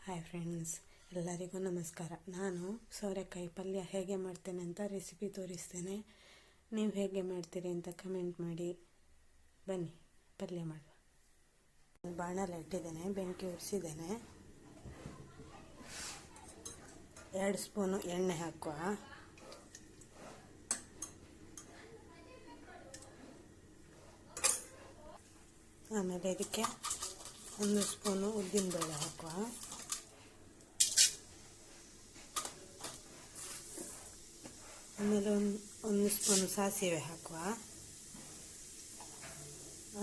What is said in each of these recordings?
Hi friends, ಎಲ್ಲರಿಗೂ ನಮಸ್ಕಾರ. ನಾನು ಸೋರೆಕಾಯಿ ಪಲ್ಯ ಹೇಗೆ ಮಾಡ್ತೇನೆ ಅಂತ ರೆಸಿಪಿ ತೋರಿಸ್ತೇನೆ. ನೀವು ಹೇಗೆ ಮಾಡ್ತೀರಿ ಅಂತ ಕಮೆಂಟ್ ಮಾಡಿ. ಬನ್ನಿ ಪಲ್ಯ ಮಾಡುವ. ಬಾಣಲೆ ಇಟ್ಟಿದ್ದೇನೆ, ಬೆಂಕಿ ಉರಿಸಿದ್ದೇನೆ. 2 ಸ್ಪೂನು ಎಣ್ಣೆ ಹಾಕುವ. ಆಮೇಲೆ ಇದಕ್ಕೆ 1 ಸ್ಪೂನು ಉದ್ದಿನಬೇಳೆ ಹಾಕುವ. ಆಮೇಲೆ ಒಂದು ಸ್ಪೂನು ಸಾಸಿವೆ ಹಾಕುವ.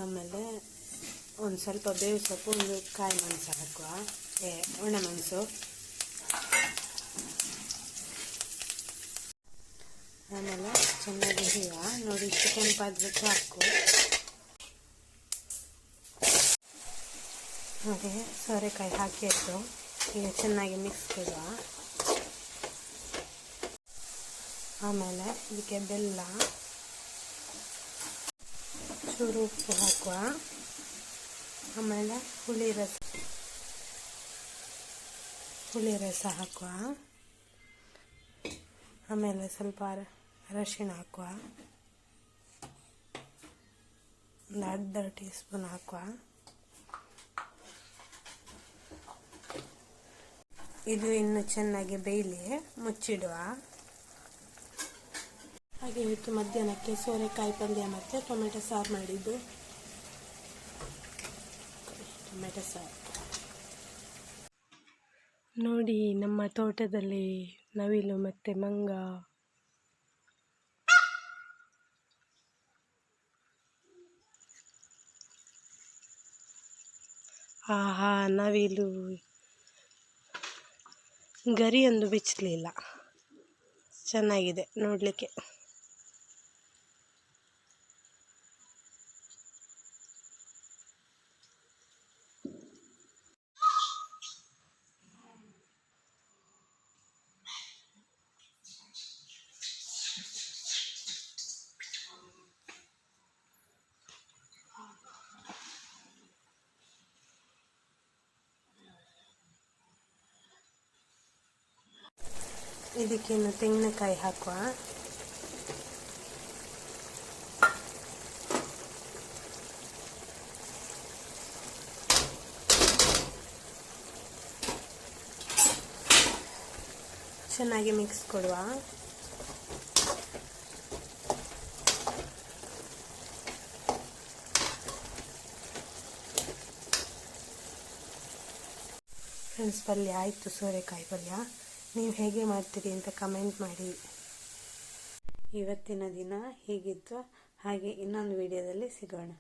ಆಮೇಲೆ ಒಂದು ಸ್ವಲ್ಪ ಬೇವು ಸೊಪ್ಪು, ಒಂದು ಕಾಯಿ ಮೆಣಸು ಹಾಕುವ, ಒಣಮೆಣಸು. ಆಮೇಲೆ ಚೆನ್ನಾಗಿ ಹುರಿಯುವ. ನೋಡಿ, ಇಷ್ಟು ಕೆಂಪಾದರೆ ಸಾಕು. ಹಾಗೆ ಸೋರೆಕಾಯಿ ಹಾಕಿದ್ದು ಈಗ ಚೆನ್ನಾಗಿ ಮಿಕ್ಸ್ ಕೊಡುವ. ಆಮೇಲೆ ಇದಕ್ಕೆ ಬೆಲ್ಲ, ಚೂರು ಉಪ್ಪು ಹಾಕುವ. ಆಮೇಲೆ ಹುಳಿ ರಸ ಹಾಕುವ. ಆಮೇಲೆ ಸ್ವಲ್ಪ ಅರಶಿಣ ಹಾಕುವ. ಒಂದು ಅರ್ಧ ಟೀ ಸ್ಪೂನ್ ಹಾಕುವ. ಇದು ಇನ್ನು ಚೆನ್ನಾಗಿ ಬೇಯಲಿ, ಮುಚ್ಚಿಡುವ. ಹಾಗೆ ಇವತ್ತು ಮಧ್ಯಾಹ್ನಕ್ಕೆ ಸೋರೆಕಾಯಿ ಪಲ್ಯ ಮತ್ತು ಟೊಮೆಟೊ ಸಾರು ಮಾಡಿದ್ದು. ಟೊಮೆಟೊ ಸಾರು ನೋಡಿ, ನಮ್ಮ ತೋಟದಲ್ಲಿ ನವಿಲು ಮತ್ತು ಮಂಗ. ಆಹಾ, ನವಿಲು ಗರಿಯೊಂದು ಬಿಚ್ಚಲಿಲ್ಲ. ಚೆನ್ನಾಗಿದೆ ನೋಡಲಿಕ್ಕೆ. ಇದಕ್ಕೇನು ತೆಂಗಿನಕಾಯಿ ಹಾಕುವ. ಚೆನ್ನಾಗಿ ಮಿಕ್ಸ್ ಕೊಡುವ. ಫ್ರೆಂಡ್ಸ್, ಪಲ್ಯ ಆಯಿತು, ಸೋರೆಕಾಯಿ ಪಲ್ಯ. ನೀವು ಹೇಗೆ ಮಾಡ್ತೀರಿ ಅಂತ ಕಮೆಂಟ್ ಮಾಡಿ. ಇವತ್ತಿನ ದಿನ ಹೀಗಿತ್ತು. ಹಾಗೆ ಇನ್ನೊಂದು ವಿಡಿಯೋದಲ್ಲಿ ಸಿಗೋಣ.